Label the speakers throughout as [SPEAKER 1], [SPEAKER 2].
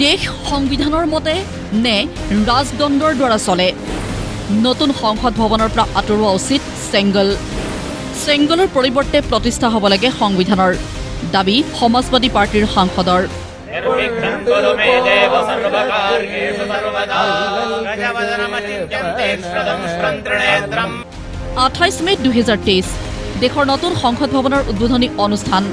[SPEAKER 1] দেশ সংবিধানৰ মতে নে ৰাজদণ্ডৰ দ্বাৰা চলে নতুন সংসদ ভৱনৰ পৰা আঁতৰোৱা উচিত চেংগলৰ পৰিৱৰ্তে প্ৰতিষ্ঠা হ'ব লাগে সংবিধানৰ দাবী সমাজবাদী পাৰ্টিৰ সাংসদৰ 28 মে 2023 দেশৰ নতুন সংসদ ভৱনৰ উদ্বোধনী অনুষ্ঠান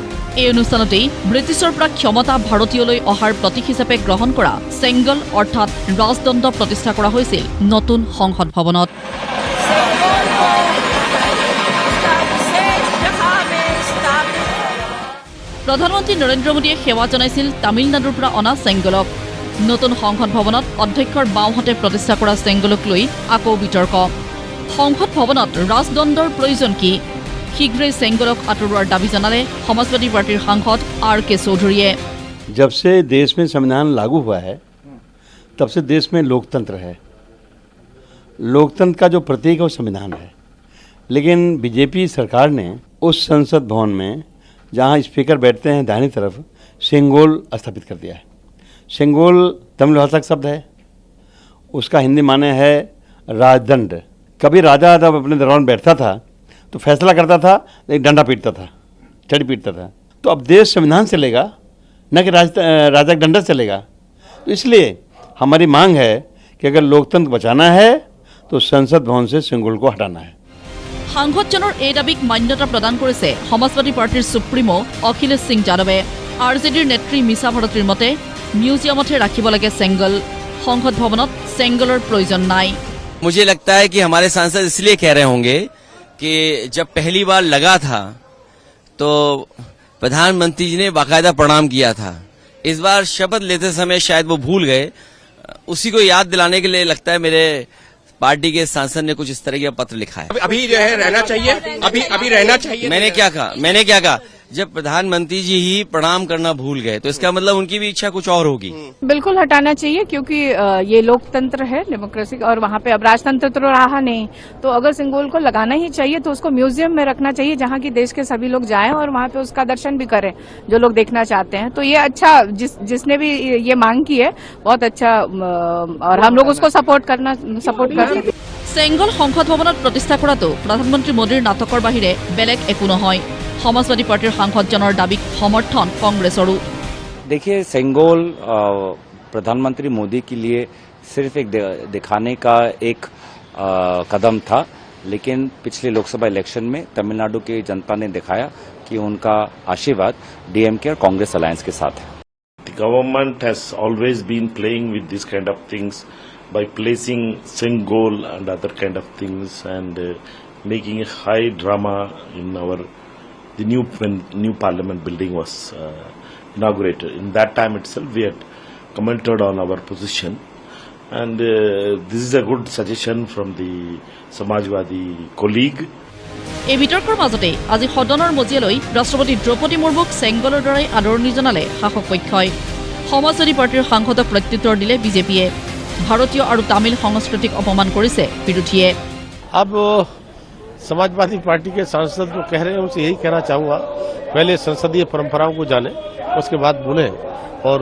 [SPEAKER 1] এই অনুষ্ঠানতেই ব্ৰিটিছৰ পৰা ক্ষমতা ভাৰতীয়লৈ অহাৰ প্ৰতীক হিচাপে গ্ৰহণ কৰা চেংগল অৰ্থাৎ ৰাজদণ্ড প্ৰতিষ্ঠা কৰা হৈছিল নতুন সংসদ ভৱনত প্ৰধানমন্ত্ৰী নৰেন্দ্ৰ মোদীয়ে সেৱা জনাইছিল তামিলনাডুৰ পৰা অনা চেংগলক নতুন সংসদ ভৱনত অধ্যক্ষৰ বাওঁহাতে প্ৰতিষ্ঠা কৰা চেংগলক লৈ আকৌ বিতৰ্ক সংসদ ভৱনত ৰাজদণ্ডৰ প্ৰয়োজন কি शीघ्र सेंगलक आतरोৱাৰ दाबी जनाले समाजवादी पार्टी सांसद आर.के. चौधरीये
[SPEAKER 2] जब से देश में संविधान लागू हुआ है तब से देश में लोकतंत्र है। लोकतंत्र का जो प्रतीक है वो संविधान है। लेकिन बीजेपी सरकार ने उस संसद भवन में जहां स्पीकर बैठते हैं दाहिनी तरफ सेंगोल स्थापित कर दिया है। सेंगोल तमिल भाषा का शब्द है, उसका हिंदी माने है राजदंड। कभी राजा जब अपने दरबार में बैठता था तो फैसला करता था, एक डंडा पीटता था, छड़ी पीटता था। तो अब देश संविधान चलेगा, न कि राजा का डंडा चलेगा। तो इसलिए हमारी मांग है कि अगर लोकतंत्र बचाना है तो संसद भवन से सिंगुल को हटाना है।
[SPEAKER 1] সাংসদজনৰ এই দাবীক মান্যতা প্ৰদান কৰিছে সমাজবাদী পাৰ্টিৰ সুপ্ৰিমো অখিলেশ সিং যাদৱে আৰজেডিৰ নেত্ৰী মিছা ভাৰতীৰ মতে মিউজিয়ামতে ৰাখিব লাগে চেংগল সংসদ ভৱনত চেংগলৰ প্ৰয়োজন নাই
[SPEAKER 3] मुझे लगता है कि हमारे सांसद इसलिए कह रहे होंगे कि जब पहली बार लगा था तो प्रधानमंत्री जी ने बाकायदा प्रणाम किया था। इस बार शपथ लेते समय शायद वो भूल गए। उसी को याद दिलाने के लिए लगता है मेरे पार्टी के सांसद ने कुछ इस तरह का पत्र लिखा है।
[SPEAKER 4] अभी जो है रहना चाहिए, अभी रहना चाहिए।
[SPEAKER 3] मैंने क्या कहा जब प्रधानमंत्री जी ही प्रणाम करना भूल गए तो इसका मतलब उनकी भी इच्छा कुछ और होगी।
[SPEAKER 5] बिल्कुल हटाना चाहिए क्योंकि ये लोकतंत्र है, डेमोक्रेसी, और वहाँ पे अब राजतंत्र तो रहा नहीं। तो अगर सिंगोल को लगाना ही चाहिए तो उसको म्यूजियम में रखना चाहिए जहाँ की देश के सभी लोग जाएं और वहाँ पे उसका दर्शन भी करें जो लोग देखना चाहते हैं। तो ये अच्छा, जिसने भी ये मांग की है बहुत अच्छा, और हम लोग उसको सपोर्ट करते हैं।
[SPEAKER 1] চেংগল সংসদ ভৱনত প্ৰতিষ্ঠা কৰাটো প্ৰধানমন্ত্ৰী মোদীৰ নাটকৰ বাহিৰে বেলেগ একো নহয় समाजवादी पार्टी सांसदजনৰ दाबीक समर्थन कांग्रेसरो।
[SPEAKER 6] देखिए, सेंगोल प्रधानमंत्री मोदी के लिए सिर्फ एक दिखाने का एक कदम था, लेकिन पिछले लोकसभा इलेक्शन में तमिलनाडु की जनता ने दिखाया कि उनका आशीर्वाद डीएमके और कांग्रेस अलायंस के साथ है।
[SPEAKER 7] The government has always been playing with this kind of things by placing Sengol and other kind of things and making a high drama in the new parliament building was inaugurated. In that time itself we had commented on our position and this is a good suggestion from the Samajwadi colleague.
[SPEAKER 1] এই বিতৰ্কৰ মাজতে আজি সদনৰ মজিয়ালৈ ৰাষ্ট্ৰপতি দ্ৰৌপদী মুৰ্মুক চেংগলৰ দ্বাৰাই আদৰণি জনালে শাসক পক্ষই সমাজবাদী পাৰ্টিৰ সাংসদক প্ৰত্যুত্তৰ দিলে বিজেপিয়ে ভাৰতীয় আৰু তামিল সংস্কৃতিক অপমান কৰিছে বিৰোধীয়ে।
[SPEAKER 4] अब समाजवादी पार्टी के सांसद जो कह रहे हैं उनसे यही कहना चाहूंगा, पहले संसदीय परंपराओं को जाने, उसके बाद बोले, और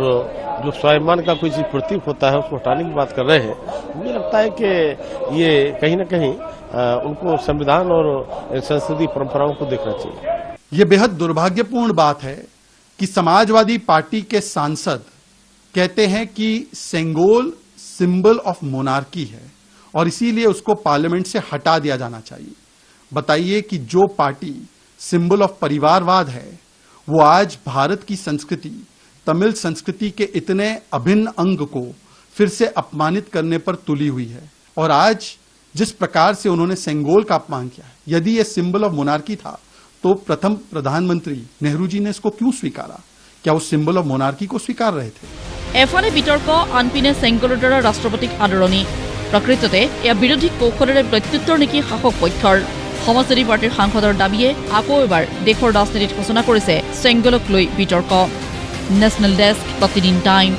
[SPEAKER 4] जो स्वाभिमान का कोई प्रतीक होता है उसको हटाने की बात कर रहे हैं। मुझे लगता है कि ये कहीं न कहीं उनको संविधान और संसदीय परंपराओं को देखना चाहिए।
[SPEAKER 8] ये बेहद दुर्भाग्यपूर्ण बात है कि समाजवादी पार्टी के सांसद कहते हैं कि सेंगोल सिंबल ऑफ मोनार्की है और इसीलिए उसको पार्लियामेंट से हटा दिया जाना चाहिए। बताइए कि जो पार्टी सिंबल ऑफ परिवारवाद है वो आज भारत की संस्कृति, तमिल संस्कृति के इतने अभिन्न अंग को फिर से अपमानित करने पर तुली हुई है। और आज जिस प्रकार से उन्होंने सेंगोल का अपमान किया है, यदि ये सिंबल ऑफ मोनार्की था तो प्रथम प्रधानमंत्री नेहरू जी ने इसको क्यों स्वीकारा? क्या उस सिंबल ऑफ मोनार्की को स्वीकार रहे थे?
[SPEAKER 1] एफाले बितर्क आनपिने सेंगলৰ দ্বাৰা ৰাষ্ট্ৰপতিক আদৰণি প্ৰকৃততে এয়া বিৰোধী কৌশলেৰে প্ৰত্যুত্তৰ নেকি শাসক পক্ষৰ সমাজবাদী পাৰ্টিৰ সাংসদৰ দাবীয়ে আকৌ এবাৰ দেশৰ ৰাজনীতিত ঘোষণা কৰিছে চেংগলক লৈ বিতৰ্ক। নেশ্যনেল ডেস্ক, প্ৰতিদিন টাইম।